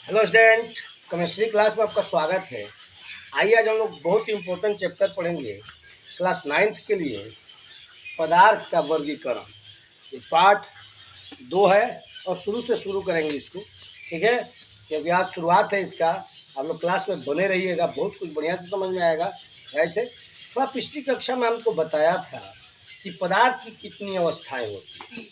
Hello student, chemistry class में आपका स्वागत है। आइए आज हम लोग बहुत ही इम्पोर्टेंट चैप्टर पढ़ेंगे क्लास 9th के लिए, पदार्थ का वर्गीकरण। ये पार्ट 2 है और शुरू से शुरू करेंगे इसको, ठीक है? क्योंकि आज शुरुआत है इसका। आप लोग क्लास में बने रहिएगा, बहुत कुछ बढ़िया से समझ में आएगा। राइट है। थोड़ा पिछली कक्षा में हमको बताया था कि पदार्थ की कितनी अवस्थाएँ होती हैं,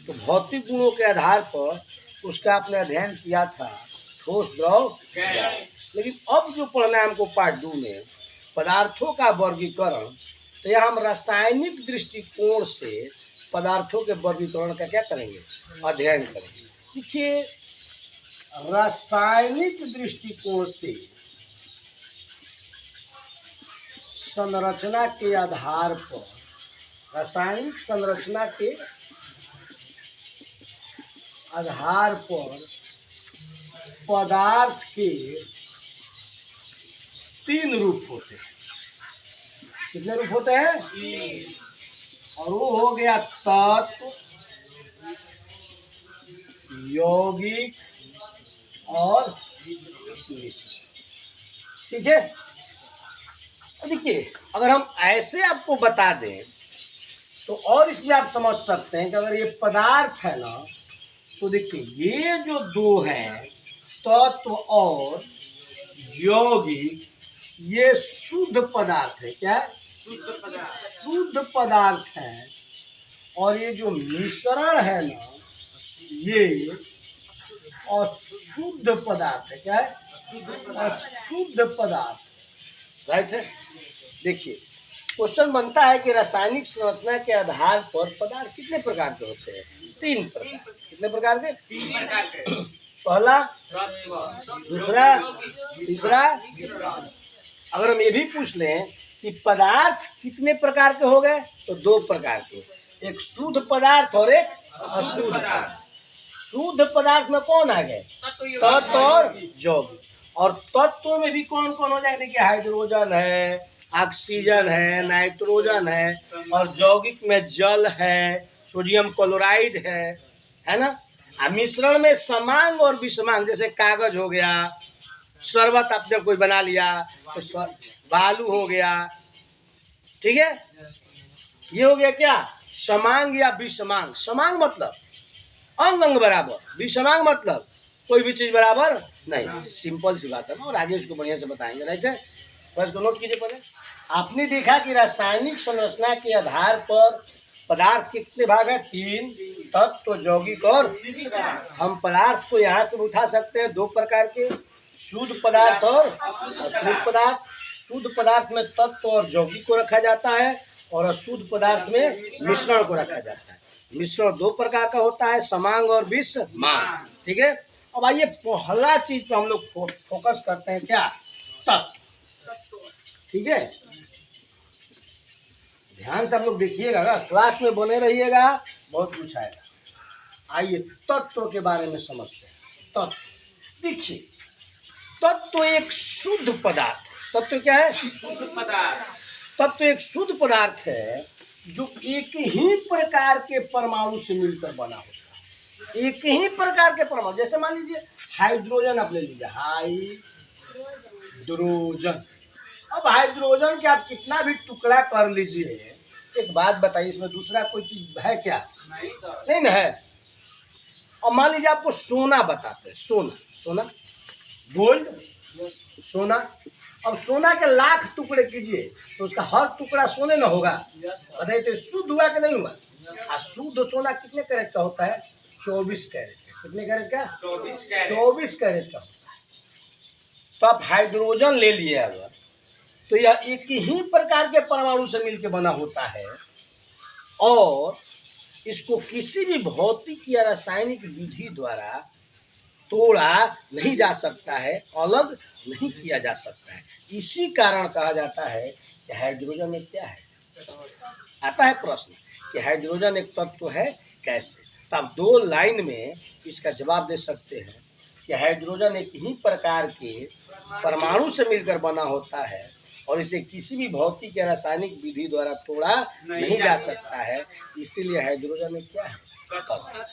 तो भौतिक गुणों के आधार पर उसका आपने अध्ययन किया था, ठोस, द्रव, गैस। लेकिन अब जो पढ़ना है हमको पार्ट 2 में, पदार्थों का वर्गीकरण, तो यहाँ हम रासायनिक दृष्टिकोण से पदार्थों के वर्गीकरण का क्या करेंगे, अध्ययन करेंगे। देखिए, रासायनिक दृष्टिकोण से संरचना के आधार पर, रासायनिक संरचना के आधार पर पदार्थ के 3 रूप होते हैं। कितने रूप होते हैं? 3। और वो हो गया तत्व, यौगिक और मिश्र। ठीक है। देखिए, अगर हम ऐसे आपको बता दें तो और इसमें आप समझ सकते हैं कि अगर ये पदार्थ है ना, तो देखिए ये जो 2 हैं, तत्व और यौगिक, ये शुद्ध पदार्थ है। क्या है? शुद्ध पदार्थ है। और ये जो मिश्रण है ना, ये अशुद्ध पदार्थ है। क्या है? अशुद्ध पदार्थ। राइट है। देखिए, क्वेश्चन बनता है कि रासायनिक संरचना के आधार पर पदार्थ कितने प्रकार के होते हैं? 3 प्रकार। कितने प्रकार के? 3 प्रकार के। पहला, दूसरा, तीसरा। अगर हम ये भी पूछ लें कि पदार्थ कितने प्रकार के हो गए, तो 2 प्रकार के, एक शुद्ध पदार्थ और एक अशुद्ध पदार्थ। शुद्ध पदार्थ में कौन आ गए? तत्व और यौगिक। और तत्व में भी कौन कौन हो जाए? देखिए, हाइड्रोजन है, ऑक्सीजन है, नाइट्रोजन है, और यौगिक में जल है, सोडियम क्लोराइड है ना। मिश्रण में समांग और विषमांग, जैसे कागज हो गया, शरबत आपने कोई बना लिया तो बालू हो गया। ठीक है, ये हो गया क्या? समांग या विषमांग। समांग मतलब अंग अंग बराबर, विषमांग मतलब कोई भी चीज बराबर नहीं। सिंपल सी बात है, और आगे उसको बढ़िया से बताएंगे। राइट है। बस को नोट कीजिए। पहले आपने देखा कि रासायनिक संरचना के आधार पर पदार्थ के कितने भाग हैं? 3, तत्व, यौगिक और हम पदार्थ को यहाँ से उठा सकते हैं 2 प्रकार के, शुद्ध पदार्थ और अशुद्ध पदार्थ। शुद्ध पदार्थ में तत्व और यौगिक को रखा जाता है, और अशुद्ध पदार्थ में मिश्रण को रखा जाता है। मिश्रण 2 प्रकार का होता है, समांग और विषमांग। ठीक है। अब आइए पहला चीज पे हम लोग फोकस करते हैं। क्या? तत्व। ठीक है, ध्यान से आप लोग देखिएगा, क्लास में बने रहिएगा, बहुत कुछ आएगा। आइए तत्व के बारे में समझते हैं। तत्व, देखिए, तत्व एक शुद्ध पदार्थ है। तत्व क्या है? शुद्ध पदार्थ। तत्व एक शुद्ध पदार्थ है जो एक ही प्रकार के परमाणु से मिलकर बना होता है। एक ही प्रकार के परमाणु, जैसे मान लीजिए हाइड्रोजन आप ले लीजिए, हाइड्रोजन। अब हाइड्रोजन के आप कितना भी टुकड़ा कर लीजिए, एक बात बताइए, इसमें दूसरा कोई चीज है क्या? नहीं ना है। और मान लीजिए आपको सोना बताते हैं, सोना, गोल्ड, सोना। अब सोना के लाख टुकड़े कीजिए तो उसका हर टुकड़ा सोने ना होगा? बताइए, तो शुद्ध हुआ कि नहीं हुआ? शुद्ध सोना कितने कैरेट का होता है? 24 कैरेट। कितने कैरेट का? 24 कैरेट का होता है। तो आप हाइड्रोजन ले लिए अगर, तो यह एक ही प्रकार के परमाणु से मिलकर बना होता है, और इसको किसी भी भौतिक या रासायनिक विधि द्वारा तोड़ा नहीं जा सकता है, अलग नहीं किया जा सकता है। इसी कारण कहा जाता है कि हाइड्रोजन एक क्या है? आता है प्रश्न कि हाइड्रोजन एक तत्व है कैसे? तो आप 2 लाइन में इसका जवाब दे सकते हैं कि हाइड्रोजन एक ही प्रकार के परमाणु से मिलकर बना होता है, और इसे किसी भी भौतिक या रासायनिक विधि द्वारा तोड़ा नहीं जा सकता है। इसीलिए हाइड्रोजन एक क्या है? तत्व।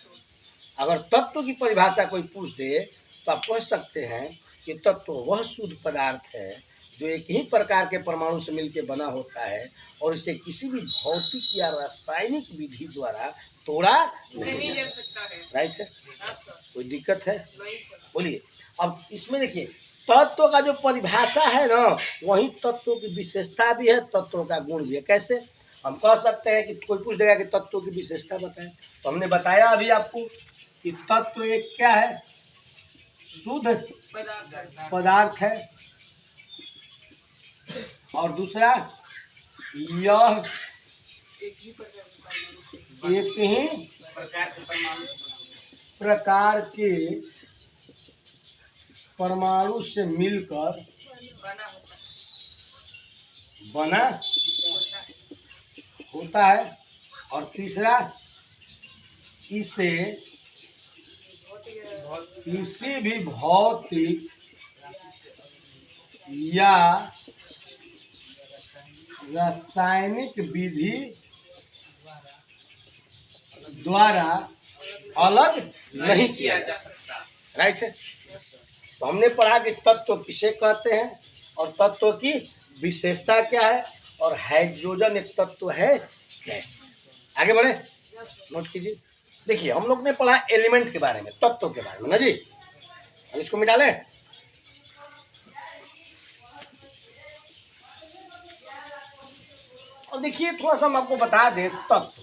अगर तत्व की परिभाषा कोई पूछ दे तो आप कह सकते हैं कि तत्व वह शुद्ध पदार्थ है जो एक ही प्रकार के परमाणु से मिलकर बना होता है और इसे किसी भी भौतिक या रासायनिक विधि द्वारा तोड़ा नहीं जा सकता है। राइट है, कोई दिक्कत है? बोलिए। अब इसमें देखिए तत्व का जो परिभाषा है ना, वही तत्व की विशेषता भी है, तत्व का गुण भी है। कैसे? हम कह सकते हैं कि कोई पूछ देगा कि तत्व की विशेषता बताएं, तो हमने बताया अभी आपको कि तत्व एक क्या है? शुद्ध पदार्थ है, और दूसरा यह एक ही प्रकार के परमाणु से मिलकर बना होता है, और तीसरा इसे किसी भी भौतिक या रासायनिक विधि द्वारा अलग नहीं किया जा सकता। राइट है। तो हमने पढ़ा कि तत्व किसे कहते हैं और तत्व की विशेषता क्या है, और हाइड्रोजन एक तत्व है गैस। आगे बढ़े, नोट कीजिए। देखिए हम लोग ने पढ़ा एलिमेंट के बारे में, तत्व के बारे में ना जी। अब इसको मिटा लें। और देखिए थोड़ा सा हम आपको बता दें तत्व।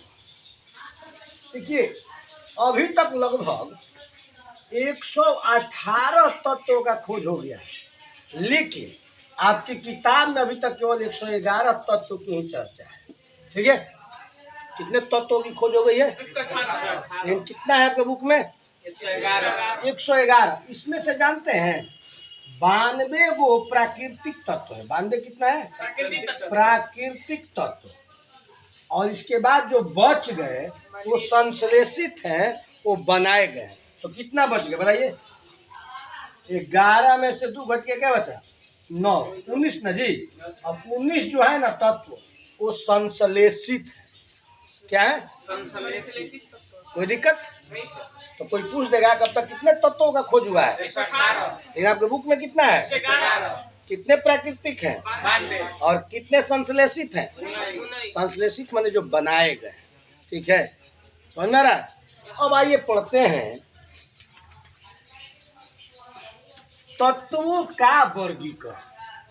देखिए अभी तक लगभग 118 तत्वों का खोज हो गया है, लेकिन आपकी किताब में अभी तक केवल 111 तत्व की ही चर्चा है। ठीक है, कितने तत्वों की खोज हो गई है? लेकिन कितना है आपके बुक में? 111। इसमें से जानते हैं 92 वो प्राकृतिक तत्व है। 92 कितना है? प्राकृतिक तत्व। और इसके बाद जो बच गए वो संश्लेषित हैं, वो बनाए गए। तो कितना बच गया बताइए? 11 में से 2 घट के क्या बचा? 9, 19 ना जी। अब 19 जो है ना तत्व वो संश्लेषित है। क्या है? संश्लेषित। कोई दिक्कत? तो कोई पूछ देगा कब तक कितने तत्वों का खोज हुआ है? लेकिन आपके बुक में कितना है? 11। कितने प्राकृतिक हैं और कितने संश्लेषित हैं? संश्लेषित माने जो बनाए गए। ठीक है, समझ में आ रहा है? अब आइए पढ़ते हैं तत्वों का वर्गीकरण।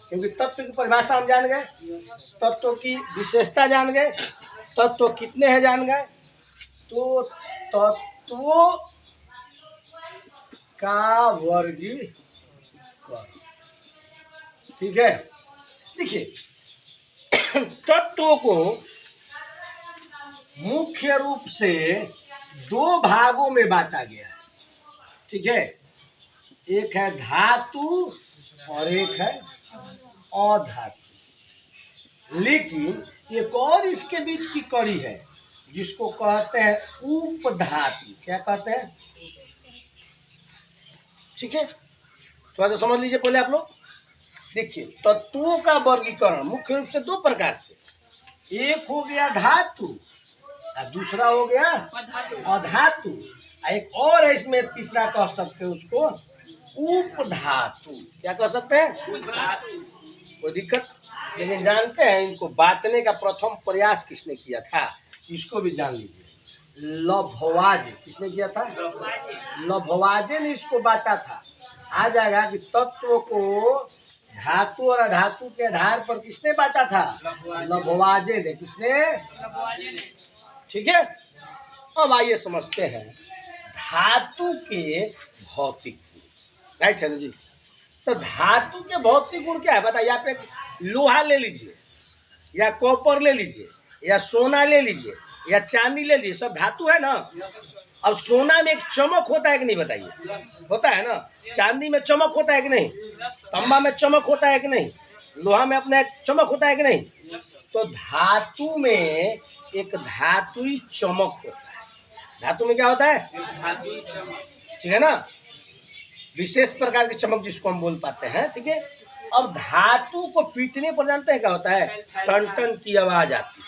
क्योंकि तत्व की परिभाषा हम जान गए, तत्व की विशेषता जान गए, तत्व कितने हैं जान गए, तो तत्वों का वर्गीकरण। ठीक है, देखिए तत्वों को मुख्य रूप से 2 भागों में बांटा गया है। ठीक है, एक है धातु और एक है अधातु। लेकिन एक और इसके बीच की कड़ी है जिसको कहते हैं उपधातु। क्या कहते हैं? ठीक है, थोड़ा सा समझ लीजिए पहले आप लोग। देखिए तत्वों का वर्गीकरण मुख्य रूप से 2 प्रकार से, एक हो गया धातु और दूसरा हो गया अधातु। एक और है इसमें तीसरा, कह सकते हैं उसको उपधातु। क्या कह सकते हैं? कोई दिक्कत? लेकिन जानते हैं इनको बांटने का प्रथम प्रयास किसने किया था? इसको भी जान लीजिए। लभवाजे। किसने किया था? लभवाजे ने इसको बांटा था। आ जाएगा कि तत्व को धातु और अधातु के आधार पर किसने बांटा था? लभवाजे ने। किसने? ठीक है, अब आइए समझते हैं धातु के भौतिक गुण। राइट है ना जी। तो धातु के भौतिक गुण क्या है बताइए? आप एक लोहा ले लीजिए या कॉपर ले लीजिए या सोना ले लीजिए या चांदी ले लीजिए, सब धातु है ना। अब सोना में एक चमक होता है कि नहीं बताइए? होता है ना। चांदी में चमक होता है कि नहीं? तांबा में चमक होता है कि नहीं? लोहा में अपना एक चमक होता है कि नहीं? तो धातु में एक धातुई चमक होता है। धातु में क्या होता है? धातुई चमक। ठीक है ना, विशेष प्रकार की चमक जिसको हम बोल पाते हैं। ठीक है, अब धातु को पीटने पर जानते हैं क्या होता है? टन टन की आवाज आती है।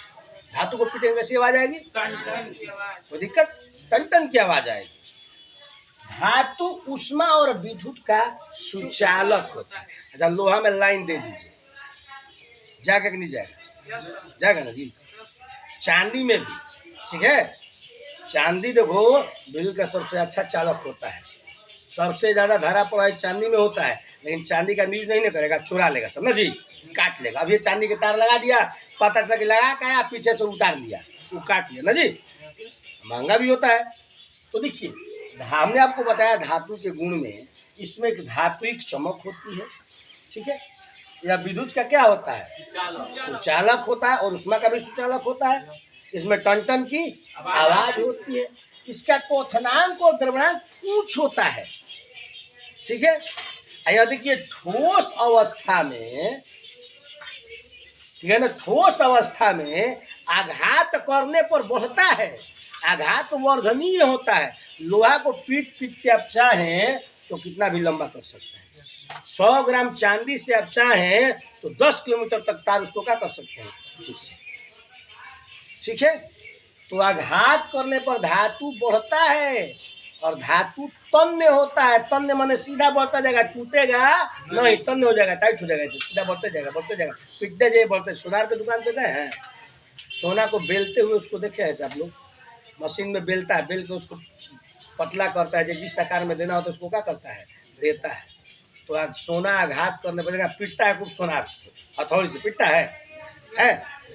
धातु को पीटेंगे कैसी आवाज आएगी? टन टन की आवाज। कोई दिक्कत? टन टन की आवाज आएगी। धातु ऊष्मा और विद्युत का सुचालक होता है। अच्छा, लोहा में लाइन दे दीजिए, जाएगा कि नहीं जाएगा? जाएगा ना जी। चांदी में भी ठीक है, चांदी देखो विद्युत का सबसे अच्छा चालक होता है, सबसे ज्यादा धारा प्रवाह चांदी में होता है, लेकिन चांदी का यूज नहीं करेगा, चुरा लेगा, समझ जी, काट लेगा। अब ये चांदी के तार लगा दिया, पता चला कि लगा क्या, पीछे से उतार लिया, वो काट लिया ना जी, महंगा भी होता है। तो देखिए, हमने आपको बताया धातु के गुण में, इसमें एक धात्विक चमक होती है, ठीक है, या विद्युत का क्या होता है, सुचालक होता है, और उष्मा का भी सुचालक होता है। इसमें टन टन की आवाज होती है। इसका क्वथनांक और द्रव्यणांक उच्च होता है, ठीक है। यह देखिए ठोस अवस्था में, ठीक है ना, ठोस अवस्था में आघात करने पर बढ़ता है, आघात वर्धनीय होता है। लोहा को पीट पीट के आप चाहें तो कितना भी लंबा कर सकते हैं। 100 ग्राम चांदी से आप चाहें तो 10 किलोमीटर तक तार उसको क्या कर सकते हैं, ठीक है। तो आघात करने पर धातु बढ़ता है, और धातु तन्य होता है। तन्य माने सीधा बढ़ता जाएगा, टूटेगा नहीं, तन्य हो जाएगा, टाइट हो जाएगा, सीधा बढ़ते जाएगा, बढ़ते जाएगा, पिटते जाए बढ़ते। सोनार की दुकान पे गए हैं, सोना को बेलते हुए उसको देखे ऐसे आप लोग, मशीन में बेलता है, बेल के उसको पतला करता है, जिस आकार में देना होता है उसको क्या करता है, देता है। तो आज सोना आघात करने पर पिटता है खूब, सोनार उसको हथौड़ी से पिटता है,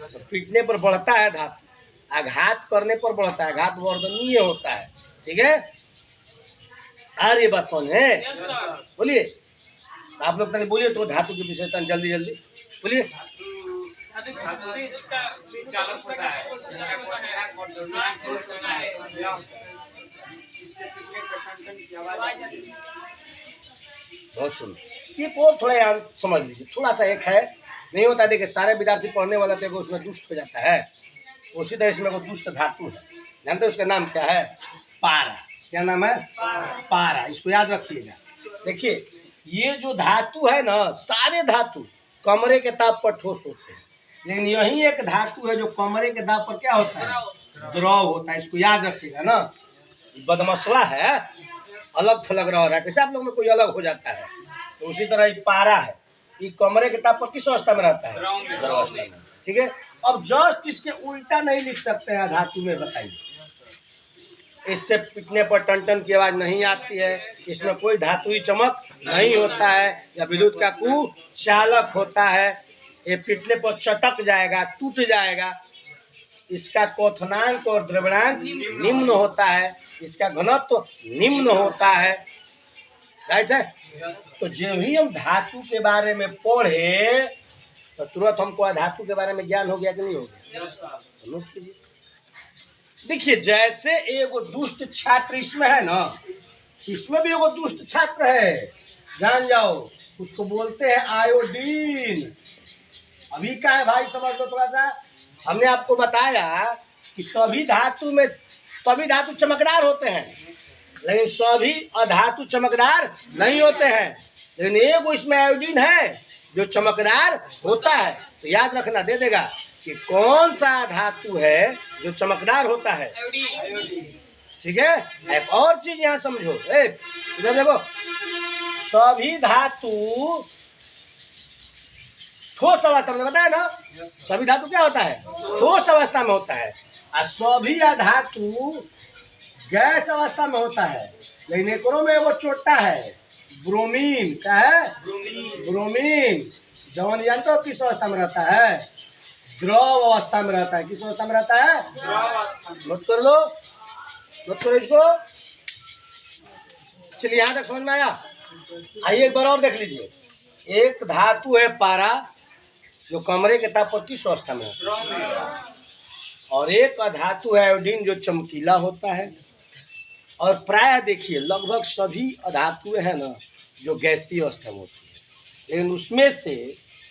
तो पीटने पर बढ़ता है धातु, आघात करने पर बढ़ता है, आघात वर्धनीय होता है, ठीक है। अरे बस समझे, बोलिए आप लोग तनी बोलिए तो धातु की विशेषता जल्दी जल्दी बोलिए। बहुत सुंदर। एक और थोड़ा यार समझ लीजिए, थोड़ा सा एक है, नहीं होता देखिए सारे विद्यार्थी पढ़ने वाला देखो उसमें दुष्ट हो जाता है, उसी तरह इसमें वो दुष्ट धातु है, जानते उसका नाम क्या है, पारा। क्या नाम है, पारा। इसको याद रखिएगा। देखिए ये जो धातु है ना, सारे धातु कमरे के ताप पर ठोस होते हैं, लेकिन यही एक धातु है जो कमरे के ताप पर क्या होता है, द्रव होता है। इसको याद रखिएगा ना, बदमसला है, अलग थलग रह रहा है, कैसे आप लोग में कोई अलग हो जाता है, तो उसी तरह ये पारा है, ये कमरे के ताप पर किस अवस्था में रहता है, द्रव अवस्था में, ठीक है। अब जस्ट इसके उल्टा नहीं लिख सकते हैं धातु में, बताइए। इससे पिटने पर टन टन की आवाज नहीं आती है, इसमें कोई धातुई चमक नहीं होता है, या विद्युत का कुचालक होता है, ये पिटने पर चटक जाएगा, टूट जाएगा। इसका क्वथनांक और द्रव्यणांक निम्न होता है, इसका घनत्व निम्न होता है, राइट है। तो जब ही हम धातु के बारे में पढ़े तो तुरंत हमको धातु के बारे में ज्ञान हो गया कि नहीं हो गया। देखिए जैसे एगो दुष्ट छात्र इसमें है ना, इसमें भी एगो दुष्ट छात्र है, जान जाओ, उसको बोलते हैं आयोडीन। अभी का है भाई, समझ लो थोड़ा सा। हमने आपको बताया कि सभी धातु चमकदार होते हैं, लेकिन सभी अधातु चमकदार नहीं होते हैं, लेकिन एगो इसमें आयोडीन है जो चमकदार होता है। तो याद रखना, दे देगा कि कौन सा धातु है जो चमकदार होता है, ठीक है। एक और चीज यहाँ समझो, इधर देखो, सभी धातु ठोस अवस्था में, बताया ना, सभी धातु क्या होता है, ठोस अवस्था में होता है, और सभी धातु गैस अवस्था में होता है। लेकिन एकरों में वो चोटा है, ब्रोमीन। क्या है, ब्रोमीन। जवन जानते हो किस अवस्था में रहता है, द्रव अवस्था में रहता है। किस अवस्था में रहता है, नोट कर लो, नोट करो इसको। चलिए यहाँ तक समझ में आया। आइए एक बार और देख लीजिए। एक धातु है पारा जो कमरे के ताप पर किस अवस्था में है, और एक धातु है आयोडीन जो चमकीला होता है। और प्राय देखिए लगभग सभी अधातुएं हैं ना जो गैसीय अवस्था में होती है, लेकिन उसमें से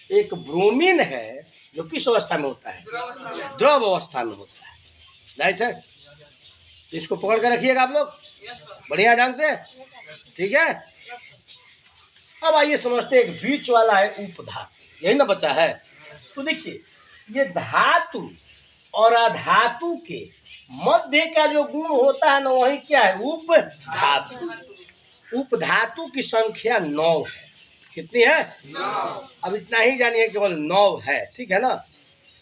एक ब्रोमीन है जो किस अवस्था में होता है, द्रव अवस्था में होता है, राइट है। इसको पकड़ कर रखिएगा आप लोग बढ़िया ढंग से, ठीक है। अब आइए समझते एक बीच वाला है उपधातु, यही ना बचा है। तो देखिए ये धातु और अधातु के मध्य का जो गुण होता है ना, वही क्या है, उपधातु। उपधातु की संख्या 9 है। कितनी है? 9। अब इतना ही जानिए, केवल 9 है, ठीक है ना।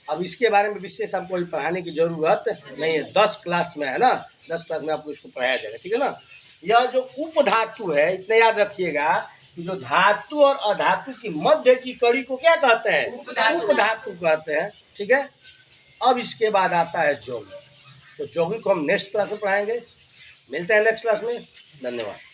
अब इसके बारे में विशेष आपको कोई पढ़ाने की जरूरत नहीं है, 10 क्लास में है ना, 10 क्लास में आपको इसको पढ़ाया जाएगा, ठीक है ना। यह जो उपधातु है, इतना याद रखिएगा कि जो धातु और अधातु की मध्य की कड़ी को क्या कहते हैं? उपधातु कहते हैं, ठीक है। अब इसके बाद आता है यौगिक। तो यौगिक को हम नेक्स्ट क्लास में पढ़ाएंगे। मिलते हैं नेक्स्ट क्लास में। धन्यवाद।